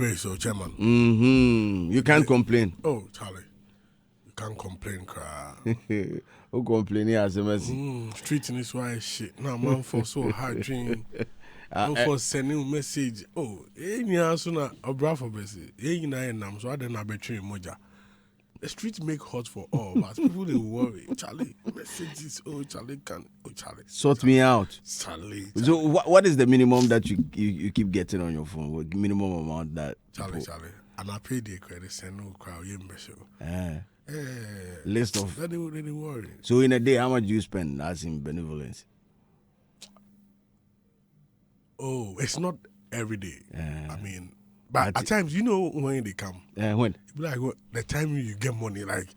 Great, so chairman. You can't complain. Oh, Charlie, you can't complain, cry. Who complaining as a messy? Street in this why shit. Now, man, for so hard dream. I'm for sending message. Oh, any answer na a bravo message. Any nam so I didn't betray moja. The streets make hot for all, but people they worry. Charlie, messages. Oh, Charlie can. Oh, Charlie. Sort me out. Charlie. So what is the minimum that you keep getting on your phone? What minimum amount that? Charlie. And I pay the credit. Send no crowd. List of. They worry. So in a day, how much do you spend as in benevolence? Oh, it's not every day. I mean, but at times, you know when they come. When? Like the time you get money, like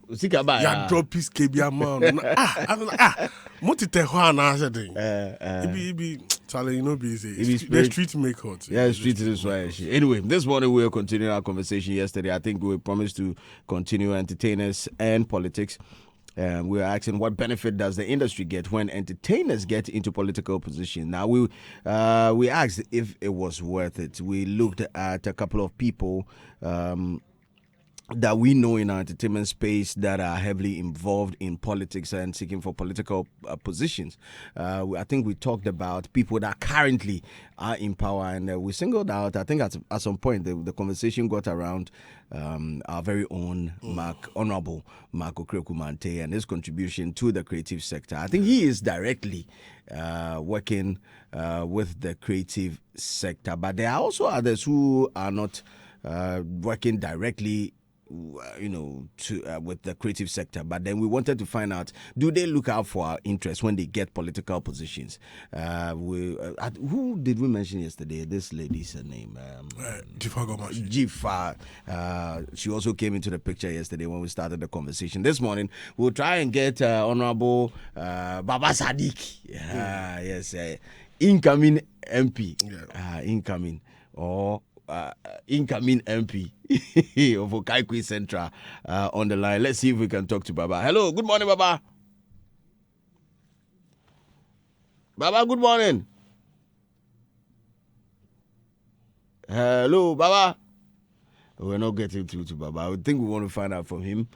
you drop piece KB amount. I'm like, multi-te I said thing. It be Charlie, you know, busy. The street make hot. Yeah, the street is why. Anyway, this morning we'll continue our conversation. Yesterday, I think we promised to continue entertainers and politics. We were asking what benefit does the industry get when entertainers get into political position. Now we asked if it was worth it. We looked at a couple of people that we know in our entertainment space that are heavily involved in politics and seeking for political positions. I think we talked about people that currently are in power, and we singled out, I think at some point, the conversation got around our very own Honorable Mark Okraku-Mantey and his contribution to the creative sector. I think he is directly working with the creative sector, but there are also others who are not working directly with the creative sector. But then we wanted to find out, do they look out for our interests when they get political positions? Who did we mention yesterday? This lady's name. Jifa. She also came into the picture yesterday when we started the conversation. This morning, we'll try and get Honorable Baba Sadiq. Yes, incoming MP. Incoming. Or incoming MP of Okaigwe Central on the line. Let's see if we can talk to Baba. Hello, good morning, Baba. Baba, good morning. Hello, Baba. We're not getting through to Baba. I think we want to find out from him.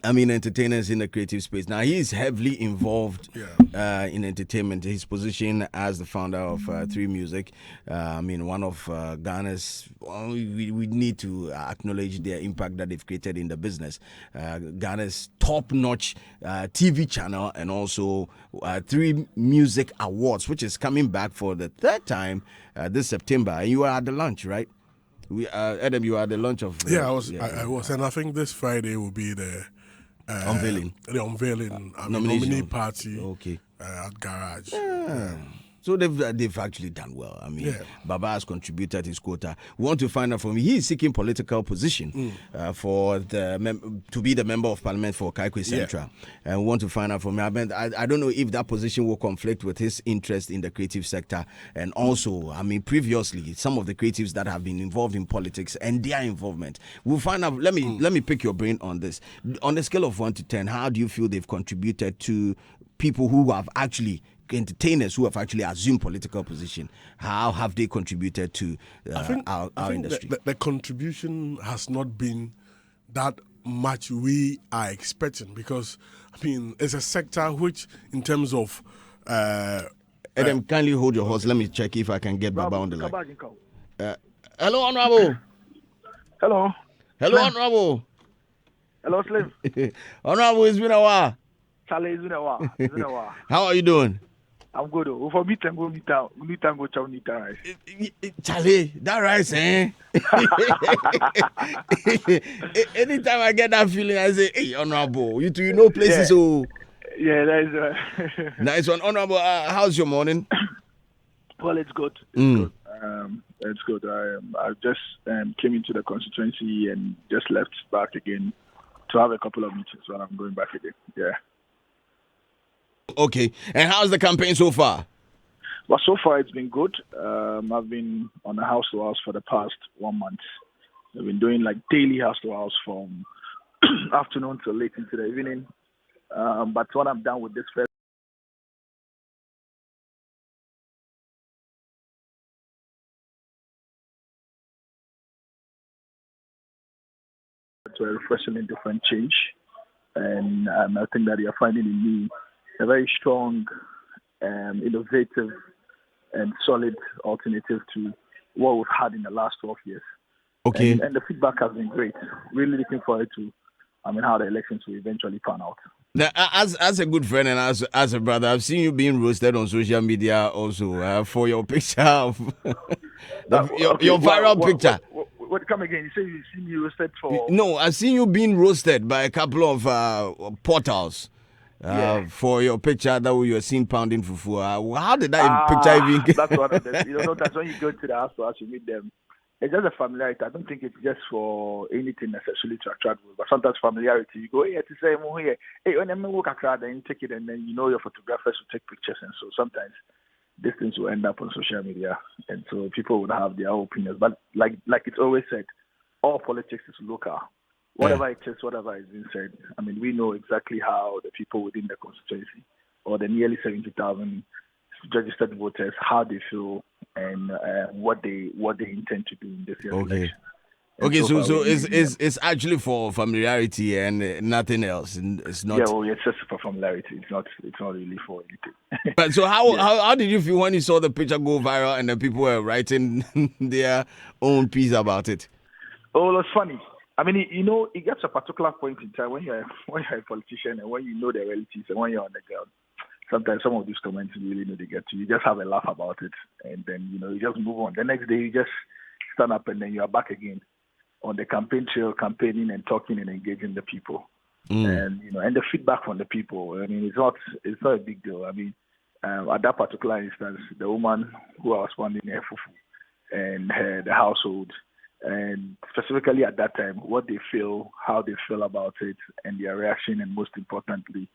Entertainers in the creative space. Now, he is heavily involved in entertainment. His position as the founder of 3 Music, one of Ghana's, we need to acknowledge their impact that they've created in the business. Ghana's top-notch TV channel, and also 3 Music Awards, which is coming back for the 3rd time this September. And you were at the launch, right? Adam, you were at the launch of... I was, and I think this Friday will be the unveiling. The unveiling nominee party at Garage. So they've actually done well. Baba has contributed his quota. We want to find out from him. He is seeking political position for to be the member of parliament for Okaigwe Central. And we want to find out from him. I don't know if that position will conflict with his interest in the creative sector. And also, previously, some of the creatives that have been involved in politics and their involvement. We'll find out. Let me pick your brain on this. On a scale of 1 to 10, how do you feel they've contributed to people who have actually entertainers who have actually assumed political position? How have they contributed to our industry? The contribution has not been that much we are expecting, because it's a sector which, in terms of Adam, kindly hold your horse. Let me check if I can get Baba on the line. Hello, Honorable. Hello, Honorable. Hello, Slim. Honorable, it's been a while. Charlie, it's been a while. How are you doing? I'm good. For me, tango, chow, rice. Charlie, that rice, eh? Anytime I get that feeling, I say, hey, Honorable, you know places. Yeah, that is nice one. Honorable, how's your morning? Well, it's good. It's good. I just came into the constituency and just left back again to have a couple of meetings when I'm going back again. Yeah. Okay. And how's the campaign so far? Well, so far it's been good. I've been on a house to house for the past 1 month. I've been doing like daily house to house from afternoon till late into the evening. But when I'm done with this first to a refreshingly different change. And I think that you're finding in me a very strong, innovative, and solid alternative to what we've had in the last 12 years. Okay. And the feedback has been great. Really looking forward to, how the elections will eventually pan out. Now, as a good friend and as a brother, I've seen you being roasted on social media also for your picture of your viral picture. What come again? You say you see me roasted for? No, I've seen you being roasted by a couple of portals. For your picture that you were seen pounding fufu. How did that picture even get? That's one of them. Sometimes when you go to the house you meet them. It's just a familiarity. I don't think it's just for anything necessarily to attract people, but sometimes familiarity. You go here to say, hey, when you walk across, then you take it, and then your photographers will take pictures, and so sometimes these things will end up on social media, and so people would have their own opinions. But like it's always said, all politics is local. Whatever it is, whatever is being said, we know exactly how the people within the constituency or the nearly 70,000 registered voters, how they feel and what they intend to do in this year's election. Okay, so it's actually for familiarity and nothing else. It's not. Yeah, it's just for familiarity. It's not really for anything. But so how did you feel when you saw the picture go viral and the people were writing their own piece about it? Oh, it was funny. It gets a particular point in time when you're a politician and when you know the realities and when you're on the ground. Sometimes some of these comments really know they get to you. You just have a laugh about it and then, you just move on. The next day you just stand up and then you are back again on the campaign trail, campaigning and talking and engaging the people. And, and the feedback from the people. It's not a big deal. At that particular instance, the woman who I was funding her fufu and the household, and specifically at that time, what they feel, how they feel about it, and their reaction, and most importantly,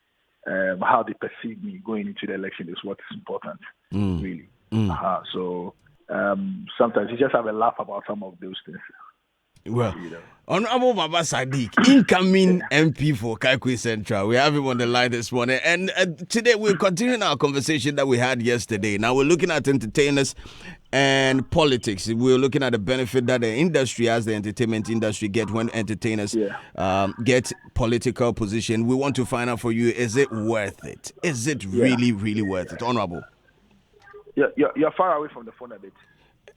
how they perceive me going into the election is what's important, really. So sometimes you just have a laugh about some of those things. Well, Honorable Baba Sadiq, incoming MP for Kaikui Central. We have him on the line this morning. And today we're continuing our conversation that we had yesterday. Now we're looking at entertainers and politics. We're looking at the benefit that the industry, as the entertainment industry, get when entertainers get political position. We want to find out for you, is it worth it? Is it really, really worth it? Honorable. You're far away from the phone a bit.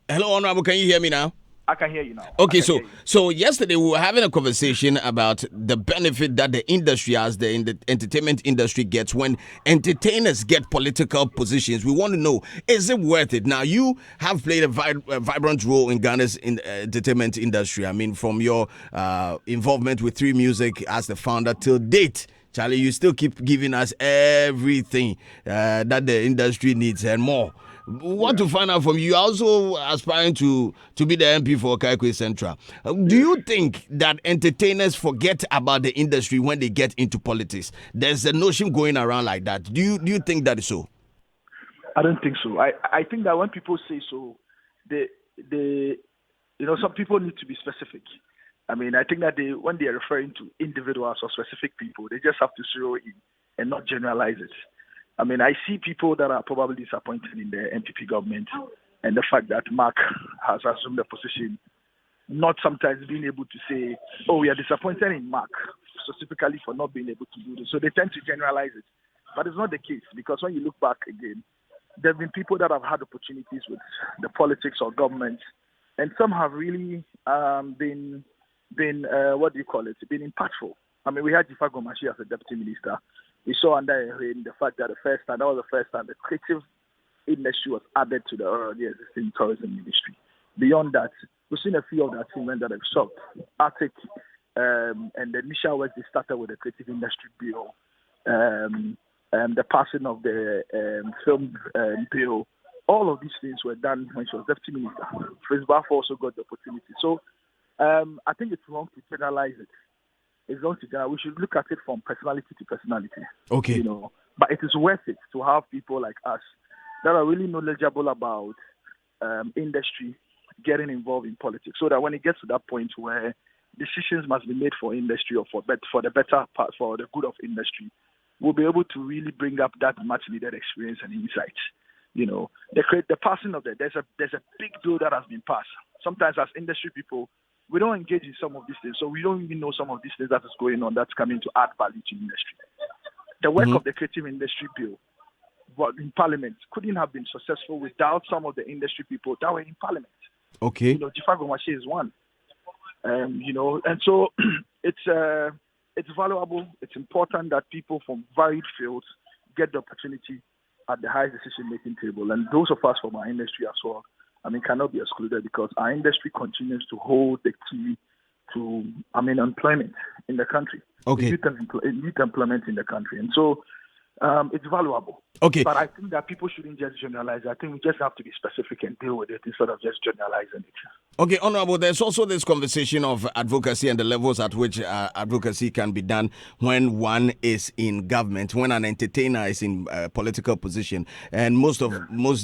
Hello, Honorable. Can you hear me now? I can hear you now. Okay, so yesterday we were having a conversation about the benefit that the industry, as the entertainment industry, gets when entertainers get political positions. We want to know, is it worth it? Now, you have played a vibrant role in Ghana's entertainment industry. From your involvement with 3 Music as the founder till date. Charlie, you still keep giving us everything that the industry needs and more. Want to find out from you, also aspiring to be the MP for Kaikui Central. Do you think that entertainers forget about the industry when they get into politics? There's a notion going around like that. Do you think that is so? I don't think so. I think that when people say so, some people need to be specific. I think that when they are referring to individuals or specific people, they just have to zero in and not generalize it. I see people that are probably disappointed in the NPP government and the fact that Mark has assumed the position, not sometimes being able to say, oh, we are disappointed in Mark specifically for not being able to do this. So they tend to generalize it. But it's not the case, because when you look back again, there have been people that have had opportunities with the politics or government, and some have really been been impactful. We had Jifa Gomashi as a deputy minister. We saw under him the fact that that was the first time the creative industry was added to the already existing tourism industry. Beyond that, we've seen a few of the achievements that have shocked. Arctic and the initial work they started with the creative industry bill, the passing of the film bill. All of these things were done when she was deputy minister. Chris Baff also got the opportunity. So I think it's wrong to generalize it. It's wrong to generalize. We should look at it from personality to personality. Okay. But it is worth it to have people like us that are really knowledgeable about industry getting involved in politics, so that when it gets to that point where decisions must be made for industry or for the better part, for the good of industry, we'll be able to really bring up that much needed experience and insight. The passing of there's a big bill that has been passed. Sometimes as industry people, We don't engage in some of these things, so we don't even know some of these things that is going on that's coming to add value to industry. The work of the Creative Industry Bill in Parliament couldn't have been successful without some of the industry people that were in Parliament. Okay. Jifa Gomache is one. And so it's valuable. It's important that people from varied fields get the opportunity at the highest decision-making table. And those of us from our industry as well, cannot be excluded because our industry continues to hold the key to, employment in the country. Okay. Youth employment in the country. And so it's valuable. Okay. But I think that people shouldn't just generalize. I think we just have to be specific and deal with it instead of just generalizing it. Okay, Honorable, there's also this conversation of advocacy and the levels at which advocacy can be done when one is in government, when an entertainer is in a political position. And most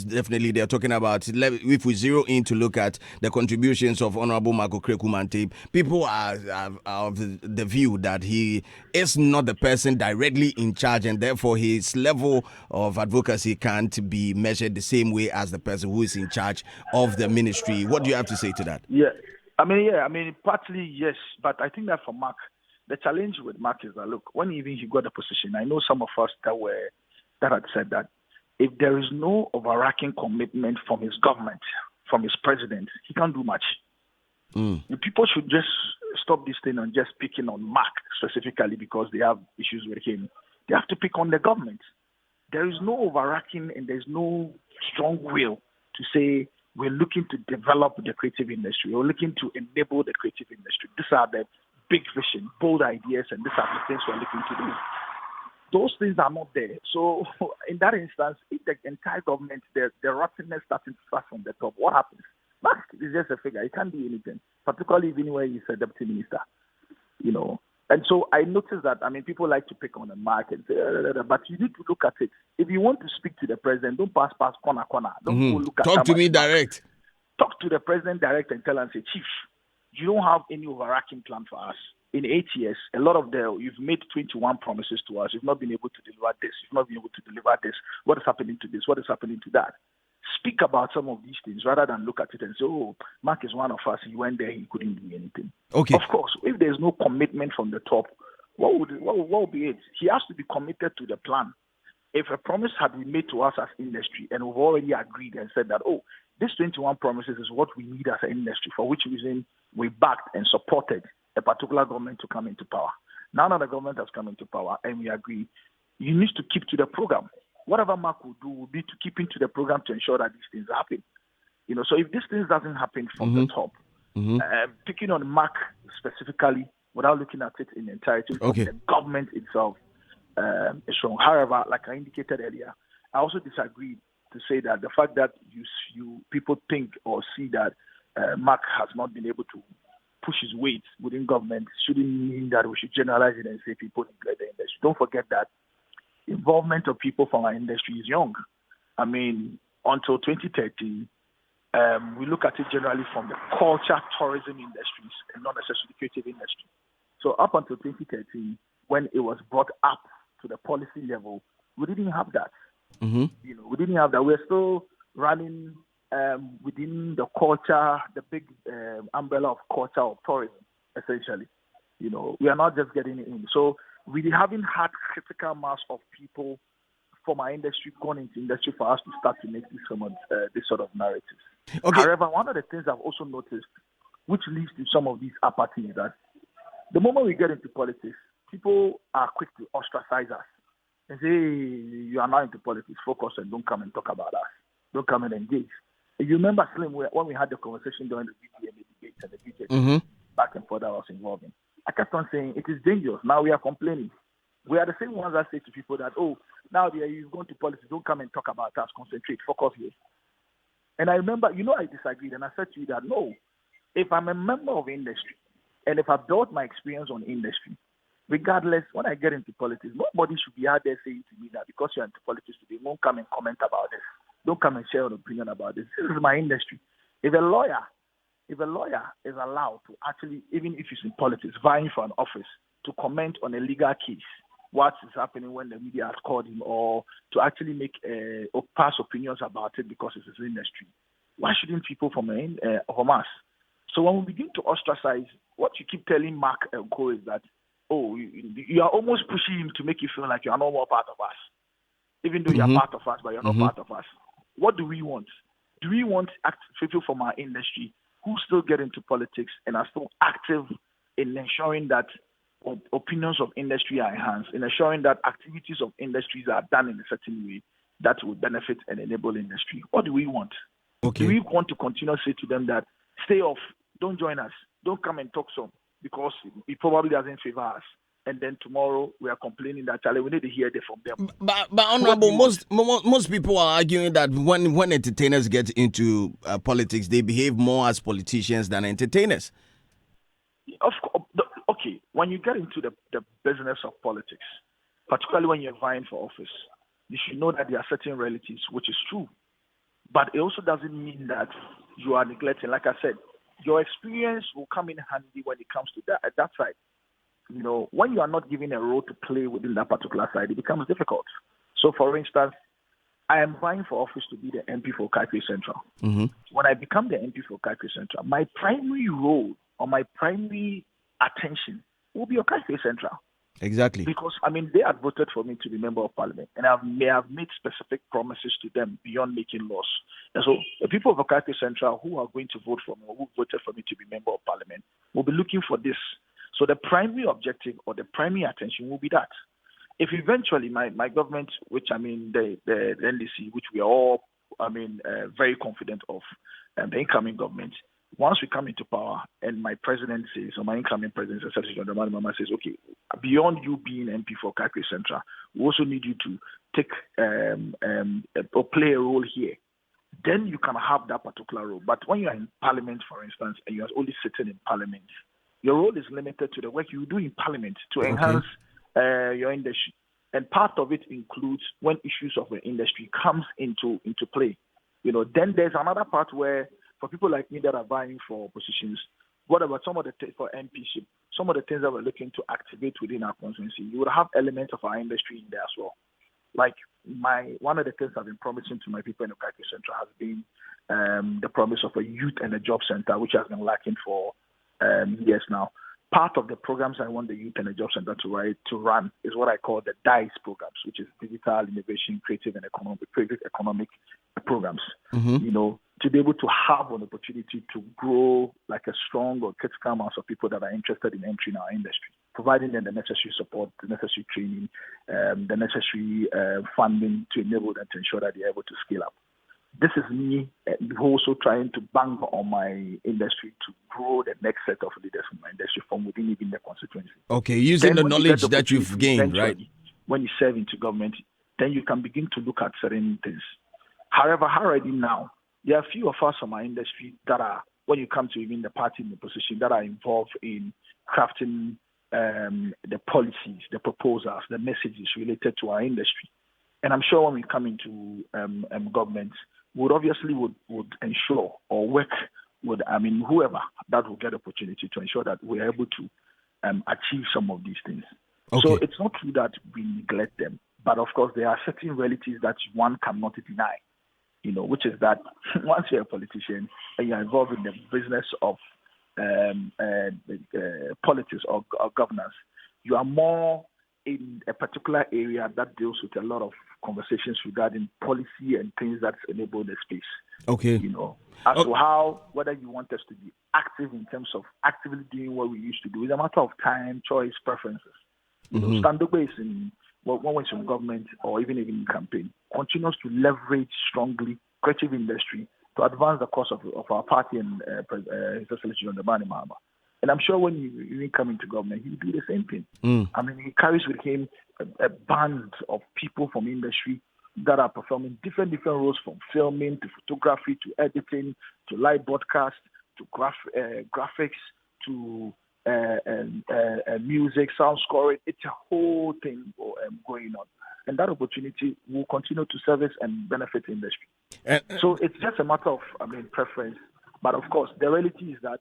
definitely they're talking about, if we zero in to look at the contributions of Honorable Mark Okraku-Mantey, people are of the view that he is not the person directly in charge and therefore his level of advocacy can't be measured the same way as the person who is in charge of the ministry. What do you have to say to that? Yeah. Partly yes, but I think that for Mark, the challenge with Mark is that, look, when even he got the position, I know some of us that had said that if there is no overarching commitment from his government, from his president, he can't do much. The people should just stop this thing and just picking on Mark specifically because they have issues with him. They have to pick on the government. There is no overarching and there's no strong will to say we're looking to develop the creative industry. We're looking to enable the creative industry. These are the big vision, bold ideas, and these are the things we're looking to do. Those things are not there. So in that instance, if the entire government, the rottenness starting to start from the top, what happens? Mark is just a figure. He can't do anything, particularly even when he's a deputy minister, And so I noticed that, people like to pick on the Mark and say, but you need to look at it. If you want to speak to the president, don't pass corner. Don't go look at Talk to me direct. Talk to the president direct and tell him, say, Chief, you don't have any overarching plan for us. In 8 years, you've made 21 promises to us. You've not been able to deliver this. You've not been able to deliver this. What is happening to this? What is happening to that? Speak about some of these things rather than look at it and say, oh, Mark is one of us. He went there. He couldn't do anything. Okay. Of course, if there's no commitment from the top, what would be it? He has to be committed to the plan. If a promise had been made to us as industry and we've already agreed and said that, oh, this 21 promises is what we need as an industry, for which reason we backed and supported a particular government to come into power. Now that the government has come into power and we agree, you need to keep to the program. Whatever Mark will do will be to keep into the program to ensure that these things happen. So if these things doesn't happen from the top, picking on Mark specifically without looking at it in entirety from the government itself is wrong. However, like I indicated earlier, I also disagree to say that the fact that you people think or see that Mark has not been able to push his weight within government shouldn't mean that we should generalize it and say people neglect the industry. Don't forget that involvement of people from our industry is young. Until 2013, we look at it generally from the culture, tourism industries, and not necessarily the creative industry. So up until 2013, when it was brought up to the policy level, we didn't have that. We didn't have that. We're still running within the culture, the big umbrella of culture of tourism, essentially. We are not just getting it in. So we haven't had critical mass of people from our industry gone into industry for us to start to make this sort of narratives. Okay. However, one of the things I've also noticed, which leads to some of these apathy, is that the moment we get into politics, people are quick to ostracize us and say, hey, you are now into politics, focus and don't come and talk about us. Don't come and engage. If you remember, Slim, when we had the conversation during the BDMA debates and the BJP back and forth I was involved in, I kept on saying, it is dangerous. Now we are complaining. We are the same ones that say to people that, oh, now you've gone to politics, don't come and talk about us, concentrate, focus here. And I remember, I disagreed, and I said to you that, no, if I'm a member of industry, and if I've built my experience on industry, regardless, when I get into politics, nobody should be out there saying to me that because you're into politics today, don't come and comment about this. Don't come and share an opinion about this. This is my industry. If a lawyer is allowed to actually, even if he's in politics, vying for an office, to comment on a legal case, what is happening when the media has called him, or to actually make or pass opinions about it because it's his industry, why shouldn't people from us So when we begin to ostracize, what you keep telling Mark and Co is that, oh, you are almost pushing him to make you feel like you are no more part of us, even though you are part of us, but you're not part of us. What do we want? Do we want people from our industry who still get into politics and are still active in ensuring that opinions of industry are enhanced, in ensuring that activities of industries are done in a certain way that will benefit and enable industry? What do we want? Okay. Do we want to continue to say to them that stay off, don't join us, don't come and talk some, because it probably doesn't favor us? And then tomorrow we are complaining that Charlie, we need to hear it from them. But Honorable, most people are arguing that when entertainers get into politics, they behave more as politicians than entertainers. Of course, okay. When you get into the business of politics, particularly when you're vying for office, you should know that there are certain realities, which is true. But it also doesn't mean that you are neglecting. Like I said, your experience will come in handy when it comes to that side. You know, when you are not given a role to play within that particular side, it becomes difficult. So, for instance, I am vying for office to be the MP for Kaikwe Central. When I become the MP for Kaikwe Central, my primary role or my primary attention will be on Kaikwe Central. Exactly. Because, they had voted for me to be Member of Parliament, and I may have made specific promises to them beyond making laws. And so the people of Kaikwe Central who are going to vote for me or who voted for me to be Member of Parliament will be looking for this. So the primary objective or the primary attention will be that. If eventually my government, which the NDC, which we are all very confident of, the incoming government, once we come into power and my president says, or my incoming president, John Dramani Mahama says, okay, beyond you being MP for Kaikwe Central, we also need you to take or play a role here. Then you can have that particular role. But when you are in Parliament, for instance, and you are only sitting in Parliament, your role is limited to the work you do in Parliament to enhance your industry. And part of it includes when issues of the industry comes into play. Then there's another part where, for people like me that are vying for positions, what about some of the for MPship, some of the things that we're looking to activate within our constituency, you would have elements of our industry in there as well. Like one of the things I've been promising to my people in the Kaikwe Central has been the promise of a youth and a job center, which has been lacking for years now. Part of the programs I want the Youth and the Job Center to run is what I call the DICE programs, which is Digital Innovation, Creative and Economic programs. To be able to have an opportunity to grow like a strong or critical mass of people that are interested in entering our industry, providing them the necessary support, the necessary training, the necessary funding to enable them to ensure that they're able to scale up. This is me also trying to bang on my industry to grow the next set of leaders in my industry from within even the constituency. Okay, using the knowledge that you've gained, right? When you serve into government, then you can begin to look at certain things. However, already now, there are a few of us from our industry that are, when you come to even the party in the position, that are involved in crafting the policies, the proposals, the messages related to our industry. And I'm sure when we come into government, would ensure or work with whoever that will get opportunity to ensure that we're able to achieve some of these things. Okay. So it's not true that we neglect them, but of course there are certain realities that one cannot deny, which is that once you're a politician and you're involved in the business of politics or governance, you are more in a particular area that deals with a lot of conversations regarding policy and things that enable the space. Okay. As to how, whether you want us to be active in terms of actively doing what we used to do, it's a matter of time, choice, preferences. Stand-up base in when we're in government or even in campaign continues to leverage strongly creative industry to advance the cause of our party and His Excellency John Dramani Mahama. And I'm sure when you come into government, he will do the same thing. He carries with him a band of people from industry that are performing different roles, from filming to photography to editing to live broadcast to graphics to music, sound scoring. It's a whole thing going on. And that opportunity will continue to service and benefit the industry. So it's just a matter of preference. But of course, the reality is that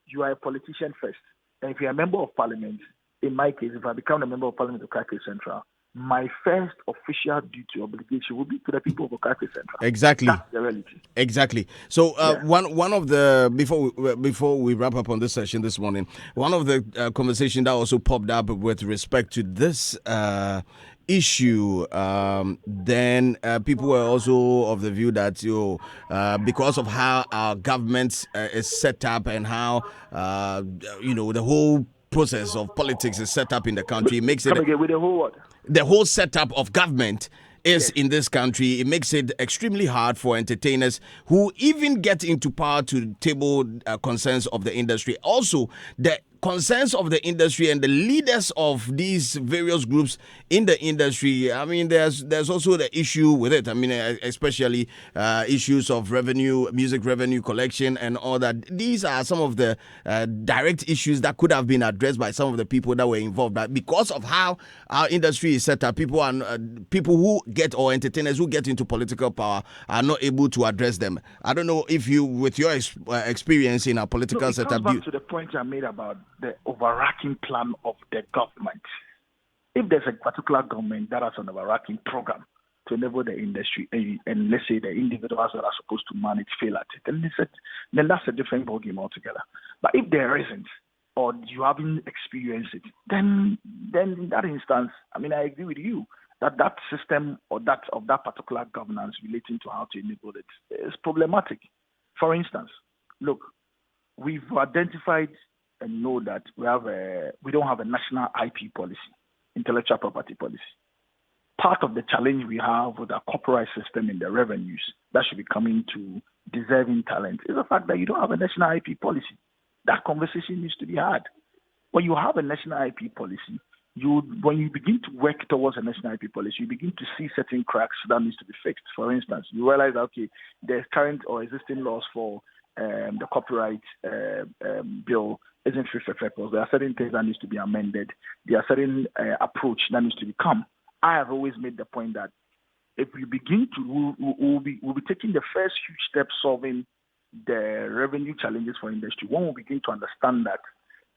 you are a politician first. And if you're a member of parliament, in my case, if I become a member of parliament of Kaikwe Central, my first official duty obligation will be to the people of Okaki Central. Exactly. That's the reality. Exactly. So one of the before we wrap up on this session this morning, one of the conversation that also popped up with respect to this issue, then people were also of the view that because of how our government is set up and how the whole process of politics is set up in the country, it makes it Come again with the whole what? the whole setup of government is in this country. It makes it extremely hard for entertainers who even get into power to table concerns of the industry. Also, the concerns of the industry and the leaders of these various groups in the industry. I mean, there's also the issue with it. I mean, especially issues of revenue, music revenue collection and all that. These are some of the direct issues that could have been addressed by some of the people that were involved. But because of how our industry is set up, people who get, or entertainers who get into political power, are not able to address them. I don't know if you, with your experience in a political setup, it comes back to the point I made about the overarching plan of the government. If there's a particular government that has an overarching program to enable the industry, and let's say the individuals that are supposed to manage fail at it, then that's a different ballgame altogether. But if there isn't, or you haven't experienced it, then in that instance, I mean, I agree with you that system or that particular governance relating to how to enable it is problematic. For instance, look, we've identified and know that we don't have a national IP policy, intellectual property policy. Part of the challenge we have with our copyright system and the revenues that should be coming to deserving talent is the fact that you don't have a national IP policy. That conversation needs to be had. When you have a national IP policy, when you begin to work towards a national IP policy, you begin to see certain cracks that needs to be fixed. For instance, you realize that, okay, there's current or existing laws for the copyright bill isn't fit for purpose. There are certain things that needs to be amended. There are certain approach that needs to become. I have always made the point that if we begin to, we'll be taking the first huge step solving the revenue challenges for industry. When we begin to understand that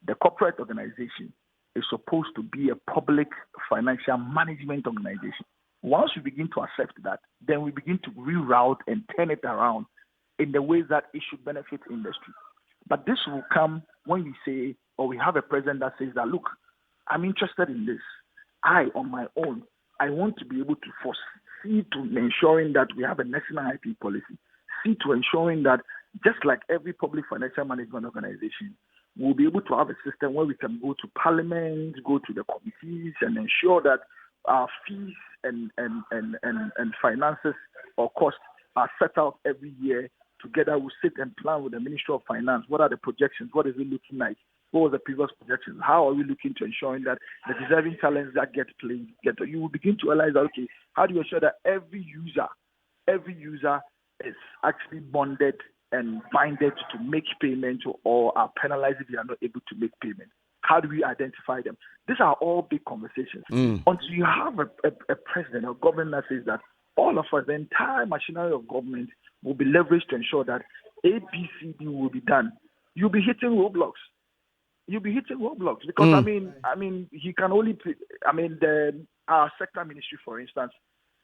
the corporate organization is supposed to be a public financial management organization. Once we begin to accept that, then we begin to reroute and turn it around in the ways that it should benefit industry. But this will come when we say, or we have a president that says that, look, I'm interested in this. I, on my own, I want to be able to foresee to ensuring that we have a national IP policy. See to ensuring that, just like every public financial management organization, we'll be able to have a system where we can go to parliament, go to the committees, and ensure that our fees and finances or costs are set out every year. Together, we'll sit and plan with the Ministry of Finance. What are the projections? What is it looking like? What was the previous projections? How are we looking to ensuring that the deserving talents that get played you will begin to realize that, okay, how do you ensure that every user is actually bonded and binded to make payment or are penalized if they are not able to make payment? How do we identify them? These are all big conversations. Until you have a president or government that says that all of us, the entire machinery of government, will be leveraged to ensure that A, B, C, D will be done, you'll be hitting roadblocks. Because I mean, he can only. Our sector ministry, for instance,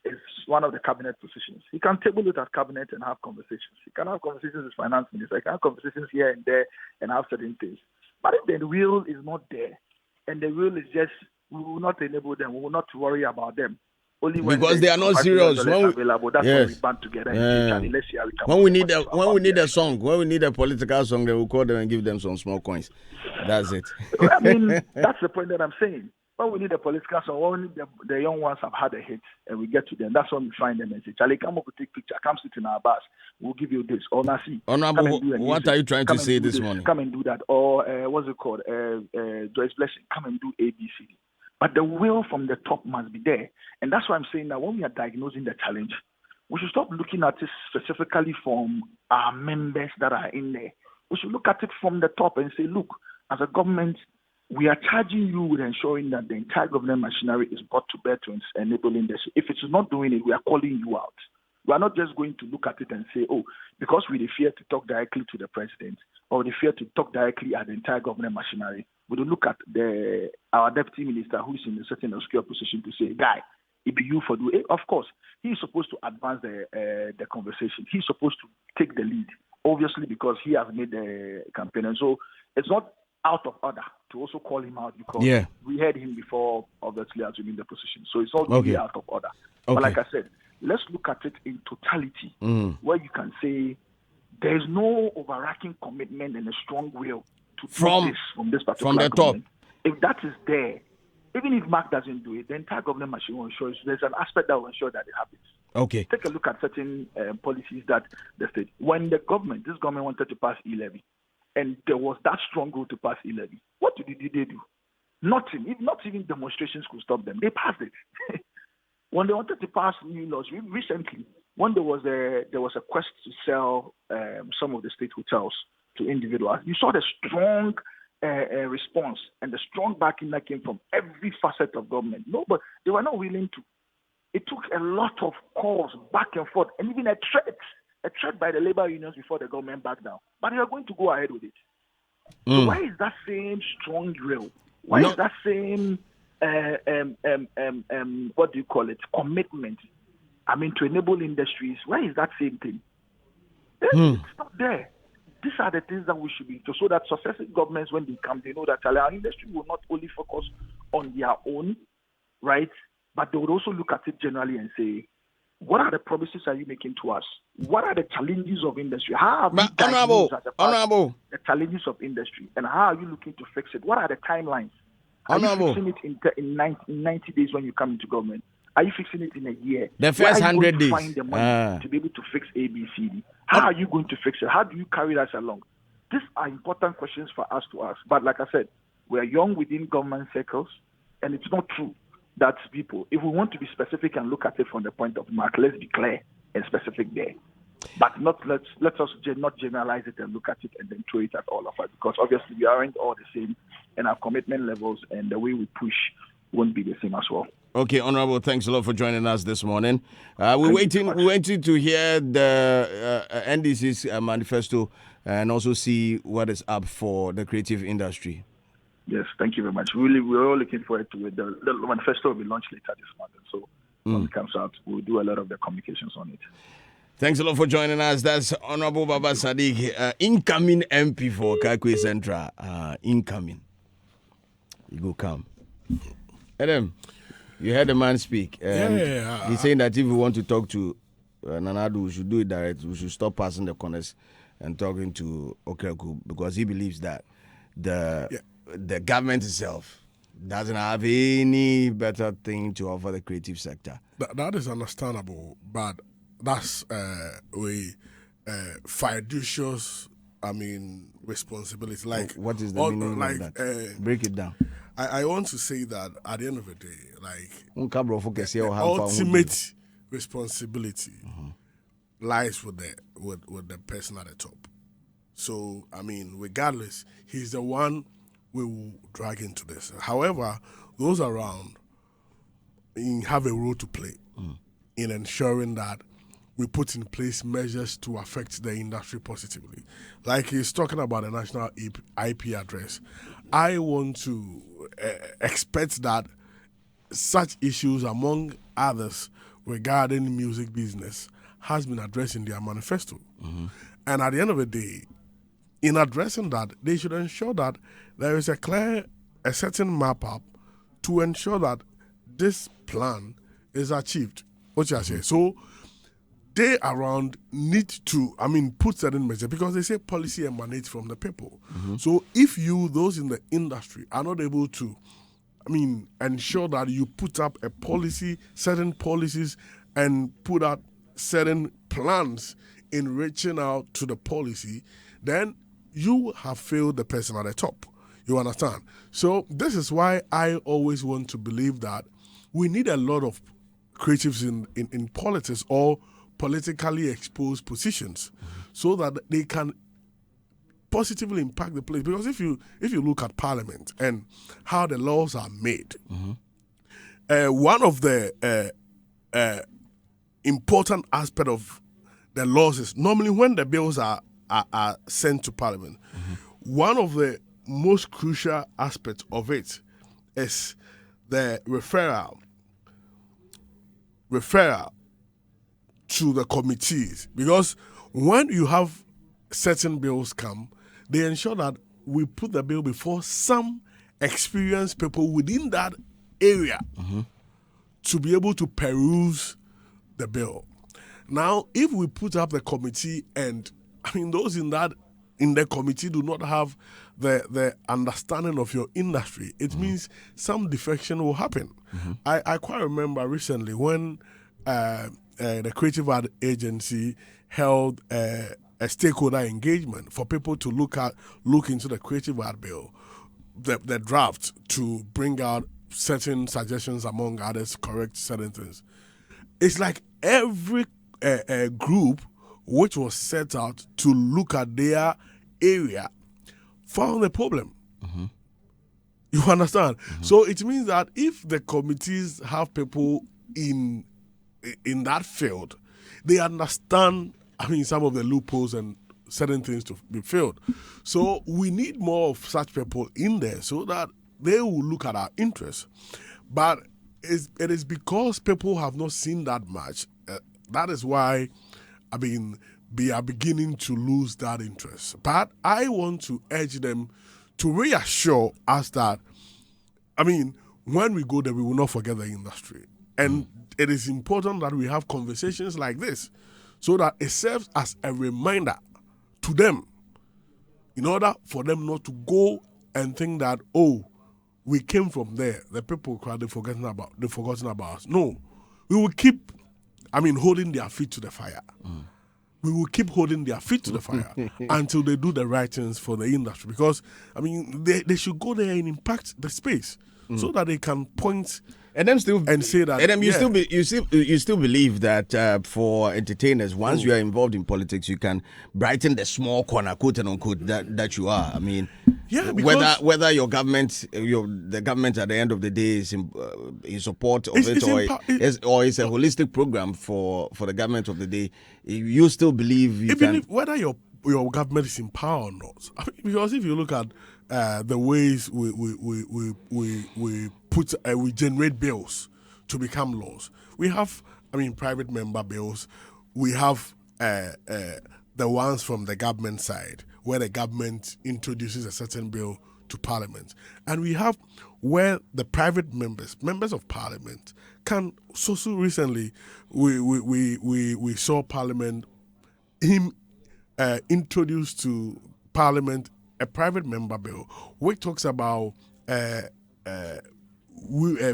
is one of the cabinet positions. He can table it at cabinet and have conversations. He can have conversations with finance minister. He can have conversations here and there and have certain things. But if the will is not there, and the will is just, we will not enable them. We will not worry about them. Only because they are not serious. Available. That's when we band together and let's see how we can. When we need a song, when we need a political song, they will call them and give them some small coins. That's it. I mean, that's the point that I'm saying. When we need a political song, when we need the young ones have had a hit and we get to them, that's when we find them and say, Charlie, come up and take picture. Come sit in our bus. We'll give you this. Or Nasi. Honorable, what are you trying to say this morning? Come and do that. Or what's it called? Joyce Blessing. Come and do ABC. But the will from the top must be there. And that's why I'm saying that when we are diagnosing the challenge, we should stop looking at it specifically from our members that are in there. We should look at it from the top and say, look, as a government, we are charging you with ensuring that the entire government machinery is brought to bear to enabling this. If it is not doing it, we are calling you out. We are not just going to look at it and say, oh, because we fear to talk directly to the president or we fear to talk directly at the entire government machinery, We don't look at our deputy minister who is in a certain obscure position to say, guy, it be you for do it. Of course, he's supposed to advance the conversation. He's supposed to take the lead, obviously, because he has made the campaign. And so it's not out of order to also call him out because we heard him before, obviously, assuming the position. So it's not really out of order. But like I said, let's look at it in totality, where you can say there's no overarching commitment and a strong will to do this from this particular government. If that is there, even if Mark doesn't do it, the entire government machine will ensure there's an aspect that will ensure that it happens. Okay. Take a look at certain policies that the state, when this government wanted to pass e-levy, and there was that strong will to pass e-levy, what did they do? Nothing. Not even demonstrations could stop them. They passed it. When they wanted to pass new laws recently, when there was a quest to sell some of the state hotels to individuals, you saw the strong response and the strong backing that came from every facet of government. No, but they were not willing to. It took a lot of calls back and forth, and even a threat by the labor unions before the government backed down. But they are going to go ahead with it. So why is that same strong will? Why is that same what do you call it? Commitment. I mean, to enable industries. Why is that same thing? It's not there. These are the things that we should be so that successive governments, when they come, they know that our industry will not only focus on their own, right? But they would also look at it generally and say, what are the promises are you making to us? What are the challenges of industry? How have you diagnosed the challenges of industry? And how are you looking to fix it? What are the timelines? Are you fixing it in 90 days when you come into government? Are you fixing it in a year? The first 100 days. Find the money to be able to fix A, B, C, D. How are you going to fix it? How do you carry us along? These are important questions for us to ask. But like I said, we are young within government circles, and it's not true that people, if we want to be specific and look at it from the point of Mark, let's be clear and specific there. But let us not generalize it and look at it and then throw it at all of us, because obviously we aren't all the same, and our commitment levels and the way we push won't be the same as well. Okay, Honorable, thanks a lot for joining us this morning. We're waiting to hear the NDC's manifesto and also see what is up for the creative industry. Yes, thank you very much. We're all looking forward to it. The manifesto will be launched later this month, so when it comes out, we'll do a lot of the communications on it. Thanks a lot for joining us. That's Honorable Baba Sadiq, incoming MP for Kakwe Central. Incoming. You go come. Adam, you heard the man speak. He's saying that if we want to talk to Nana Addo, we should do it direct. We should stop passing the corners and talking to Okereku, because he believes that the government itself doesn't have any better thing to offer the creative sector. That is understandable, but that's fiducious, responsibility. Like, what is the meaning of that? Break it down. I want to say that at the end of the day, the ultimate responsibility lies with the person at the top. So, regardless, he's the one we will drag into this. However, those around have a role to play in ensuring that we put in place measures to affect the industry positively. Like he's talking about a national IP address. I want to expect that such issues, among others, regarding music business, has been addressed in their manifesto. And at the end of the day, in addressing that, they should ensure that there is a certain map up to ensure that this plan is achieved. What you say? So they around need to, put certain measures, because they say policy emanates from the people. So if those in the industry, are not able to, ensure that you put up a policy, certain policies, and put out certain plans in reaching out to the policy, then you have failed the person at the top. You understand? So this is why I always want to believe that we need a lot of creatives in politics or politically exposed positions so that they can positively impact the place. Because if you look at Parliament and how the laws are made, one of the important aspect of the laws is normally when the bills are sent to Parliament, one of the most crucial aspect of it is the referral to the committees, because when you have certain bills come, they ensure that we put the bill before some experienced people within that area to be able to peruse the bill. Now, if we put up the committee and those in the committee do not have the understanding of your industry, it means some defection will happen. I quite remember recently when the Creative Art Agency held a stakeholder engagement for people to look into the Creative Art Bill, the draft, to bring out certain suggestions, among others, correct certain things. It's like every group which was set out to look at their area found a problem. You understand? So it means that if the committees have people in that field, they understand, some of the loopholes and certain things to be filled. So we need more of such people in there so that they will look at our interests. But it is because people have not seen that much. That is why, they are beginning to lose that interest. But I want to urge them to reassure us that, when we go there, we will not forget the industry. And it is important that we have conversations like this so that it serves as a reminder to them, in order for them not to go and think that, we came from there, the people they've forgotten about us. No, we will keep, holding their feet to the fire. We will keep holding their feet to the fire until they do the right things for the industry. Because, they should go there and impact the space so that they can point and then say that. And then you still believe that for entertainers, once you are involved in politics, you can brighten the small corner, quote and unquote, that you are. Whether your government, the government at the end of the day is in support of it, or it's a holistic program for the government of the day, you still believe whether your government is in power or not. Because if you look at the ways we generate bills to become laws, we have private member bills. We have the ones from the government side, where the government introduces a certain bill to Parliament. And we have where the private members of Parliament can. So recently, we saw Parliament, introduce to Parliament a private member bill which talks about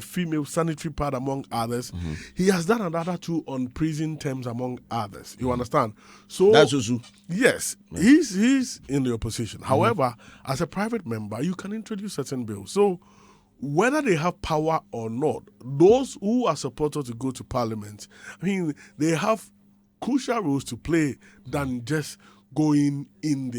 female sanitary pad, among others. He has done another two on prison terms, among others. You understand? So that's Susu. Yes, he's in the opposition. However, as a private member, you can introduce certain bills. So whether they have power or not, those who are supported to go to Parliament, they have crucial roles to play than just going in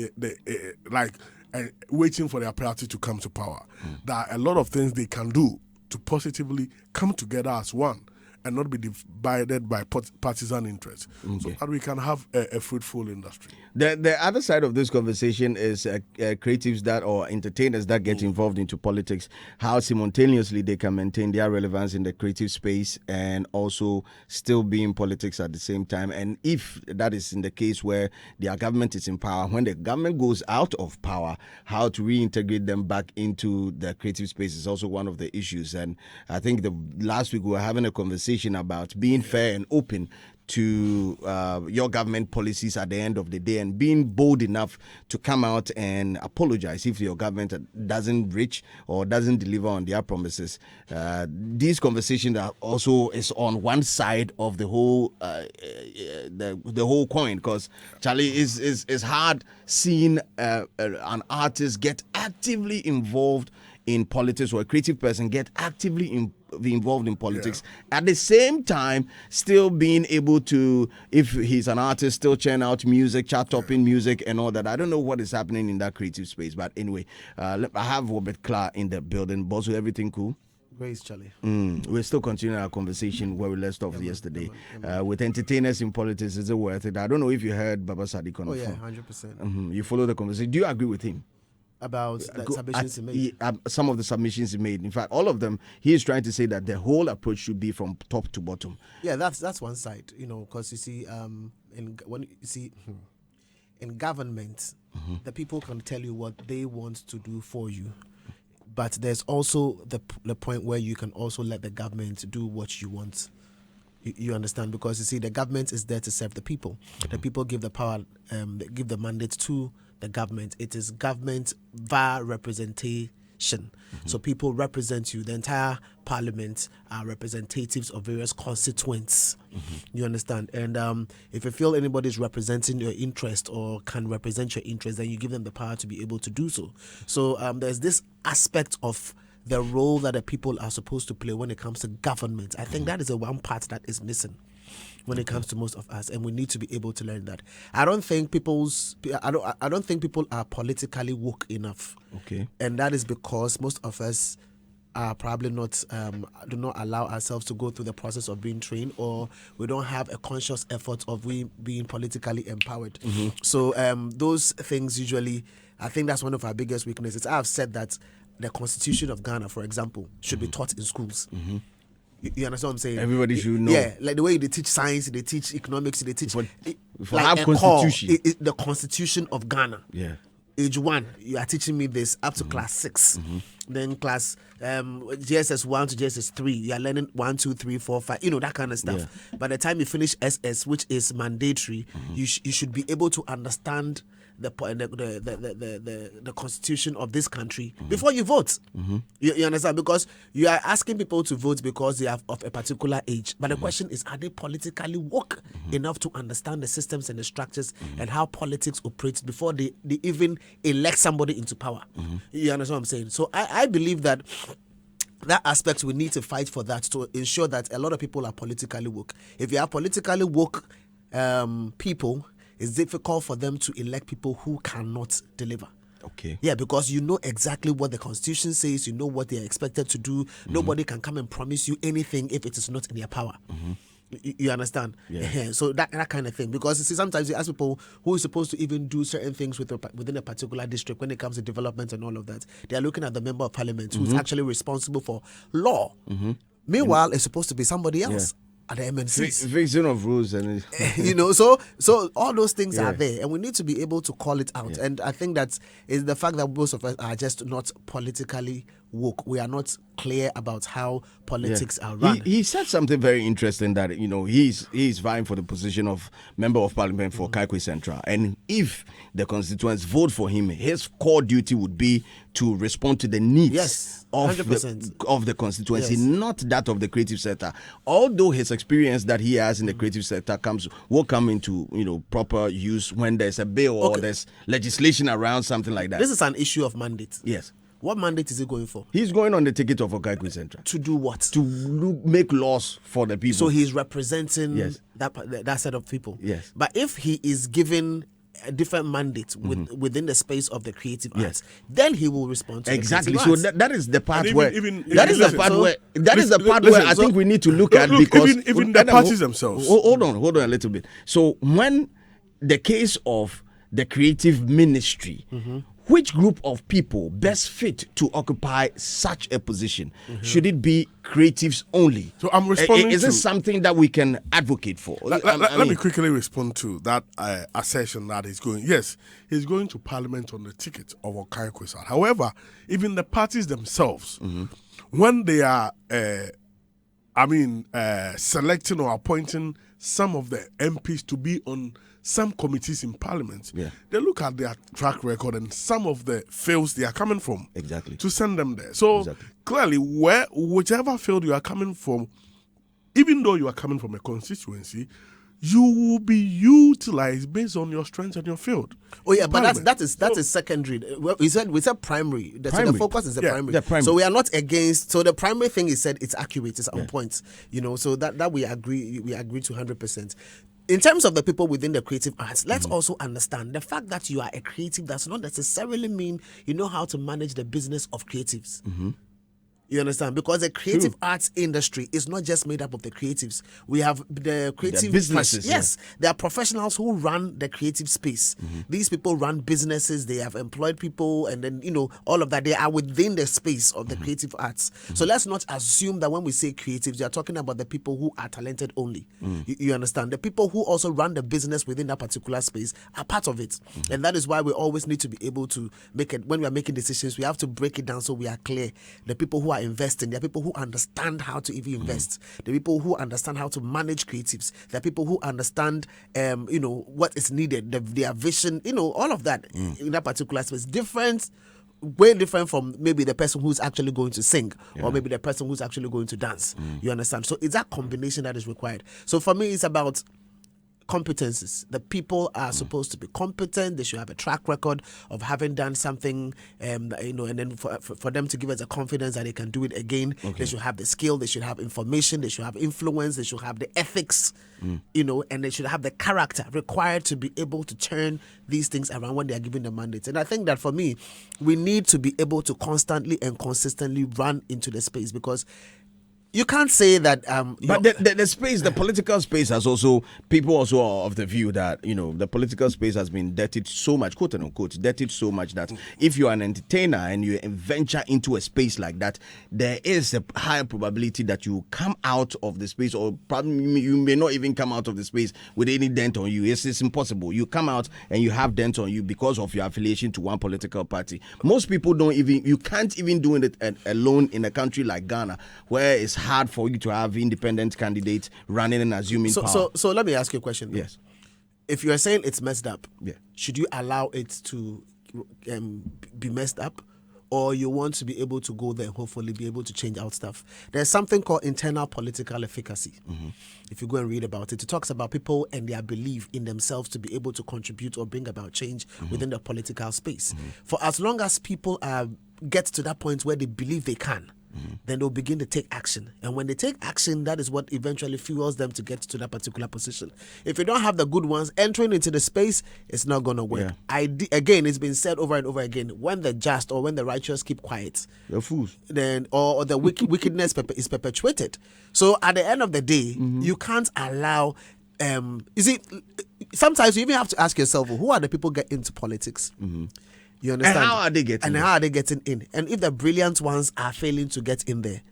waiting for their party to come to power. There are a lot of things they can do to positively come together as one and not be divided by partisan interests, so that we can have a fruitful industry. The other side of this conversation is creatives or entertainers that get involved into politics, how simultaneously they can maintain their relevance in the creative space and also still be in politics at the same time. And if that is in the case where their government is in power, when the government goes out of power, how to reintegrate them back into the creative space is also one of the issues. And I think last week we were having a conversation about being fair and open to your government policies at the end of the day, and being bold enough to come out and apologize if your government doesn't reach or doesn't deliver on their promises. These conversations are also is on one side of the whole the whole coin, because Charlie is hard seeing an artist get actively involved in politics, or a creative person get actively involved in politics, at the same time still being able to, if he's an artist, still churn out music, chart-topping music and all that. I don't know what is happening in that creative space, but anyway, I have Robert Clark in the building. Boss, everything cool? Grace, Charlie. We're still continuing our conversation where we left off yesterday. With entertainers in politics, is it worth it? I don't know if you heard Baba Sadiq on the phone. 100%. You follow the conversation. Do you agree with him? about the submissions he made. Some of the submissions he made. In fact, all of them, he is trying to say that the whole approach should be from top to bottom. Yeah, that's one side, because you see, in government, the people can tell you what they want to do for you, but there's also the point where you can also let the government do what you want. You understand? Because you see, the government is there to serve the people. The people give the power, they give the mandate to the government. It is government via representation. So people represent you. The entire parliament are representatives of various constituents. You understand? And if you feel anybody is representing your interest or can represent your interest, then you give them the power to be able to do so. So there's this aspect of the role that the people are supposed to play when it comes to government. I think that is the one part that is missing when it comes to most of us, and we need to be able to learn that. I don't think people are politically woke enough. Okay. And that is because most of us are probably not do not allow ourselves to go through the process of being trained, or we don't have a conscious effort of we being politically empowered. So those things usually, I think that's one of our biggest weaknesses. I have said that the Constitution of Ghana, for example, should be taught in schools. You understand what I'm saying? Everybody should know. Yeah, like the way they teach science, they teach economics, they teach for like our constitution. The Constitution of Ghana. Yeah. Age 1, you are teaching me this up to class 6. Then class GSS 1 to GSS 3, you are learning 1, 2, 3, 4, 5, that kind of stuff. By the time you finish SS, which is mandatory, you should be able to understand the constitution of this country before you vote. You understand? Because you are asking people to vote because they are of a particular age. But the question is, are they politically woke enough to understand the systems and the structures and how politics operates before they even elect somebody into power? You understand what I'm saying? So I believe that aspect, we need to fight for that to ensure that a lot of people are politically woke. If you are politically woke people, it's difficult for them to elect people who cannot deliver. Okay. Yeah, because you know exactly what the Constitution says, you know what they are expected to do. Nobody can come and promise you anything if it is not in their power. You understand? Yeah. So that kind of thing. Because you see, sometimes you ask people who is supposed to even do certain things within a particular district when it comes to development and all of that. They are looking at the member of parliament who's actually responsible for law. Meanwhile, it's supposed to be somebody else. At the MNCs. Fixing of rules and so all those things are there, and we need to be able to call it out. And I think that is the fact that most of us are just not politically woke. We are not clear about how politics are run. He said something very interesting that he's vying for the position of member of parliament for Kaikwe Central, and if the constituents vote for him, his core duty would be to respond to the needs of the constituency, not that of the creative sector. Although his experience that he has in the creative sector will come into proper use when there's a bill or there's legislation around something like that. This is an issue of mandate. Yes. What mandate is he going for? He's going on the ticket of Okaigwe Central. To do what? To make laws for the people. So he's representing that set of people. Yes. But if he is given a different mandate within the space of the creative arts, then he will respond to exactly. The so that is the part where I think we need to look at, because even the parties themselves. Hold on a little bit. So when the case of the creative ministry, which group of people best fit to occupy such a position? Should it be creatives only? So I'm responding. Is this something that we can advocate for? Let me quickly respond to that assertion that he's going. Yes, he's going to Parliament on the ticket of Okaigwe Central. However, even the parties themselves, when they are, selecting or appointing some of the MPs to be on some committees in Parliament, they look at their track record and some of the fields they are coming from to send them there. So clearly, whichever field you are coming from, even though you are coming from a constituency, you will be utilized based on your strengths and your field. Oh yeah, but that is secondary. We said primary. So the focus is the primary. So we are not against. So the primary thing is said it's accurate, it's on point. So that we agree to 100%. In terms of the people within the creative arts, let's also understand the fact that you are a creative does not necessarily mean you know how to manage the business of creatives. You understand? Because the creative arts industry is not just made up of the creatives. We have the creative businesses, Yes, there are professionals who run the creative space. These people run businesses. They have employed people, and then all of that. They are within the space of the creative arts. So let's not assume that when we say creatives, we are talking about the people who are talented only. You understand? The people who also run the business within that particular space are part of it, and that is why we always need to be able to make it. When we are making decisions, we have to break it down so we are clear. The people who are investing, there are people who understand how to even invest. The people who understand how to manage creatives. There are people who understand, what is needed, their vision, all of that in that particular space. Way different from maybe the person who's actually going to sing or maybe the person who's actually going to dance. You understand? So it's that combination that is required. So for me, it's about competencies. The people are supposed to be competent. They should have a track record of having done something, and then for them to give us a confidence that they can do it again. They should have the skill. They should have information. They should have influence. They should have the ethics, and they should have the character required to be able to turn these things around when they are given the mandates. And I think that for me, we need to be able to constantly and consistently run into the space, because you can't say that. But the space, the political space has also, people also are of the view that, the political space has been dirtied so much, quote unquote, dirtied so much that if you're an entertainer and you venture into a space like that, there is a higher probability that you come out of the space, or probably you may not even come out of the space with any dent on you. It's impossible. You come out and you have dent on you because of your affiliation to one political party. Most people you can't even do it alone in a country like Ghana, where it's hard for you to have independent candidates running and assuming power. So let me ask you a question. Yes. If you are saying it's messed up, Yeah. should you allow it to be messed up, or you want to be able to go there and hopefully be able to change out stuff? There's something called internal political efficacy. If you go and read about it, it talks about people and their belief in themselves to be able to contribute or bring about change within the political space. For as long as people get to that point where they believe they can, then they'll begin to take action. And when they take action, that is what eventually fuels them to get to that particular position. If you don't have the good ones, entering into the space, it's not going to work. Again, it's been said over and over again, when the just or when the righteous keep quiet, they're fools. Then or the wickedness is perpetuated. So at the end of the day, you can't allow... you see, sometimes you even have to ask yourself, who are the people get into politics? You understand? And how are they getting in? And if the brilliant ones are failing to get in there,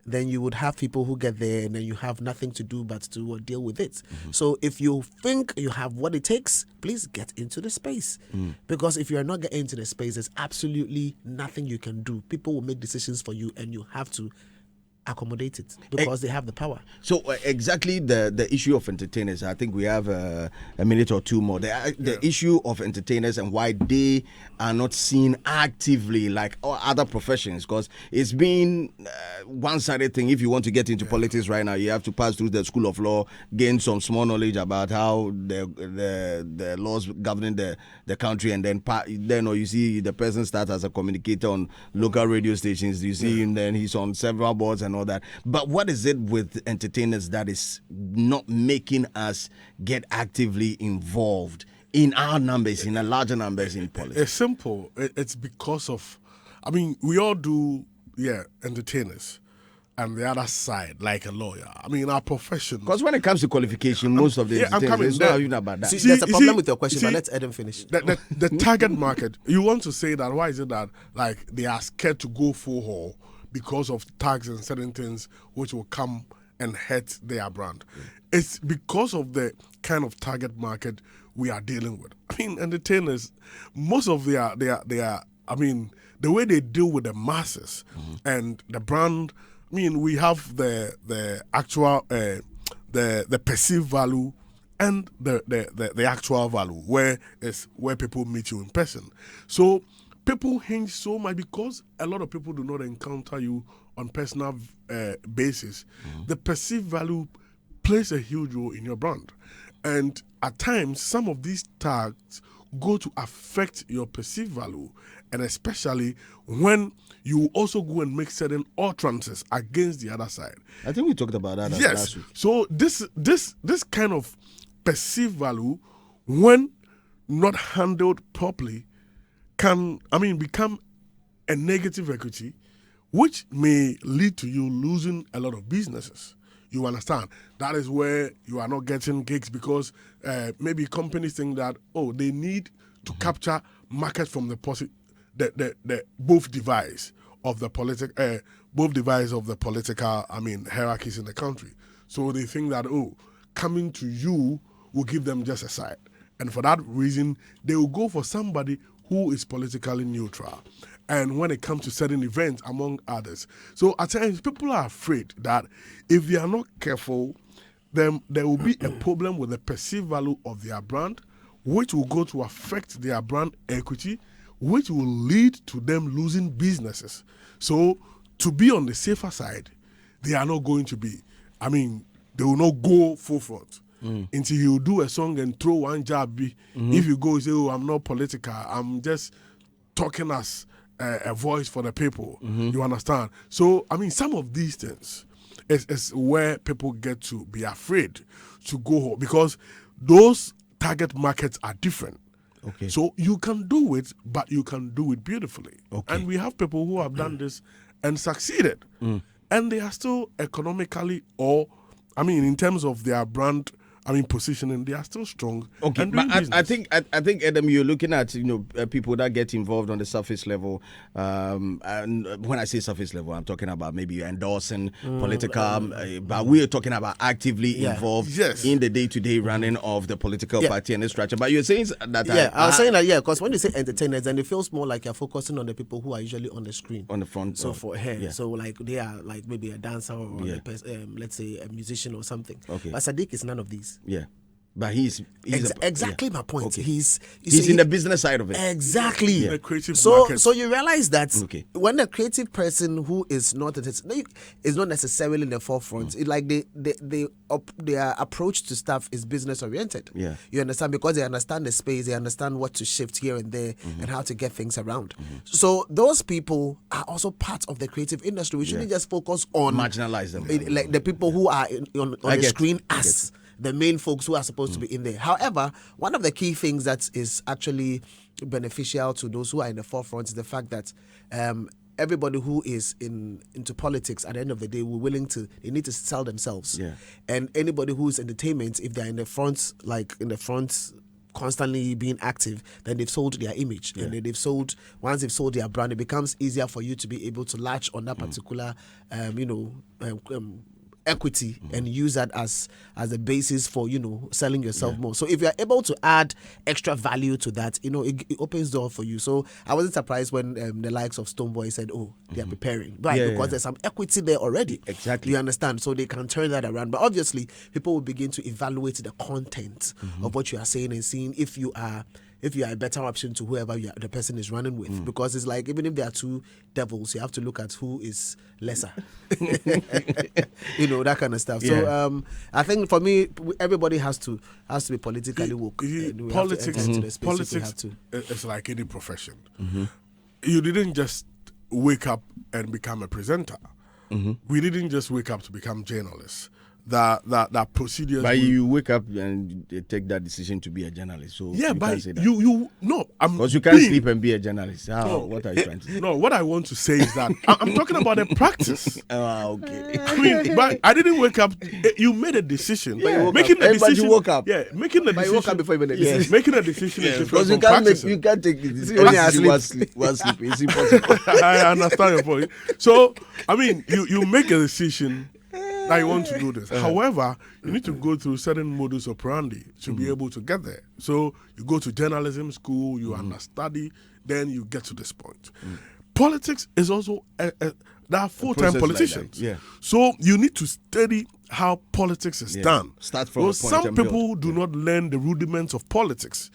then you would have people who get there and then you have nothing to do but to deal with it. So if you think you have what it takes, please get into the space. Because if you are not getting into the space, there's absolutely nothing you can do. People will make decisions for you and you have to accommodate it because they have the power. So exactly the issue of entertainers, I think we have a minute or two more. The issue of entertainers and why they are not seen actively like other professions, because it's been one-sided thing. If you want to get into politics right now, you have to pass through the school of law, gain some small knowledge about how the laws governing the country, and then you see the person starts as a communicator on local radio stations. You see him, then he's on several boards and all that. But what is it with entertainers that is not making us get actively involved in our numbers, in a larger numbers in politics? It's simple. It's because of, we all do, entertainers. And the other side, like a lawyer. Our profession. Because when it comes to qualification, most of the entertainers, it's not even about that. There's a problem with your question, but let's Adam finish. The target market, you want to say that, why is it that they are scared to go full haul because of tags and certain things which will come and hurt their brand? It's because of the kind of target market we are dealing with. Entertainers, most of their the way they deal with the masses and the brand. We have the actual the perceived value and the actual value, where people meet you in person. So people hinge so much because a lot of people do not encounter you on personal basis. The perceived value plays a huge role in your brand, and at times some of these tags go to affect your perceived value, and especially when you also go and make certain utterances against the other side. I think we talked about that last week. So this kind of perceived value, when not handled properly, can become a negative equity, which may lead to you losing a lot of businesses. You understand? That is where you are not getting gigs because maybe companies think that, they need to capture market from the both device of the political, hierarchies in the country. So they think that, coming to you will give them just a side. And for that reason, they will go for somebody who is politically neutral. And when it comes to certain events, among others. So at times, people are afraid that if they are not careful, then there will be a problem with the perceived value of their brand, which will go to affect their brand equity, which will lead to them losing businesses. So to be on the safer side, they are not going to be. They will not go full front. Until you do a song and throw one jab. If you go and say, I'm not political, I'm just talking as a voice for the people. You understand? So, some of these things is where people get to be afraid to go home because those target markets are different. Okay. So you can do it, but you can do it beautifully. Okay. And we have people who have done this and succeeded. And they are still economically in terms of their brand, positioning, they are still strong. Okay, and but doing I business. think Adam, you're looking at people that get involved on the surface level. And when I say surface level, I'm talking about maybe endorsing political, but we are talking about actively involved in the day-to-day running of the political party and the structure. But you're saying that I was saying that because when you say entertainers, then it feels more like you're focusing on the people who are usually on the screen, on the front. So for her, so like they are like maybe a dancer or let's say a musician or something. Okay. But Sadiq is none of these. Yeah, but he's exactly my point. Okay. He's in the business side of it. Exactly. The creative so market. so you realize that when a creative person who is not necessarily in the forefront, it like their approach to stuff is business oriented. Yeah, you understand, because they understand the space, they understand what to shift here and there and how to get things around. So those people are also part of the creative industry. We shouldn't just focus on marginalize them, like the people who are on the screen as the main folks who are supposed to be in there. However, one of the key things that is actually beneficial to those who are in the forefront is the fact that everybody who is into politics at the end of the day they need to sell themselves. Yeah. And anybody who's entertainment, if they're in the front constantly being active, then they've sold their image. And then once they've sold their brand, it becomes easier for you to be able to latch on that particular equity and use that as a basis for selling yourself more. So if you are able to add extra value to that, it opens door for you. So I wasn't surprised when the likes of Stonebwoy said, they are preparing, right? Because there's some equity there already. Exactly. You understand? So they can turn that around. But obviously, people will begin to evaluate the content of what you are saying and seeing if you are a better option to whoever the person is running with. Because it's like, even if there are two devils, you have to look at who is lesser. That kind of stuff. Yeah. So I think for me, everybody has to be politically woke. Politics is like any profession. You didn't just wake up and become a presenter. We didn't just wake up to become journalists. That procedures. But you wake up and take that decision to be a journalist. So yeah, you but can't say that. Because you can't sleep and be a journalist. What are you trying to say? No, what I want to say is that I'm talking about the practice. Okay. But I didn't wake up. You made a decision. Making the decision. But you woke up. Yeah, making the decision. You woke up before you made a decision. Making a decision is different from Because practicing. you can't take the decision. Only sleep. It's impossible. I understand your point. So, you make a decision that you want to do this. However, you need to go through certain modus operandi to be able to get there. So you go to journalism school, you understudy, then you get to this point. Politics is also there are full-time politicians. Like So you need to study how politics is done. Start from a point some and people build. do not learn the rudiments of politics,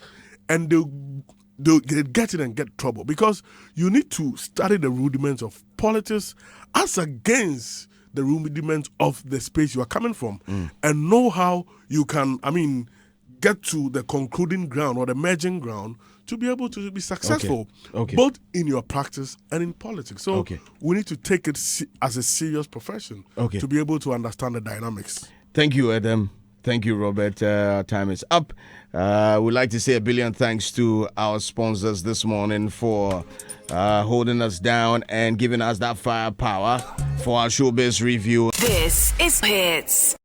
and they'll get it and get trouble because you need to study the rudiments of politics as against the rudiments of the space you are coming from and know how you can, get to the concluding ground or the merging ground to be able to be successful, both in your practice and in politics. So we need to take it as a serious profession to be able to understand the dynamics. Thank you, Adam. Thank you, Robert. Our time is up. We'd like to say a billion thanks to our sponsors this morning for holding us down and giving us that firepower for our showbiz review. This is Hits.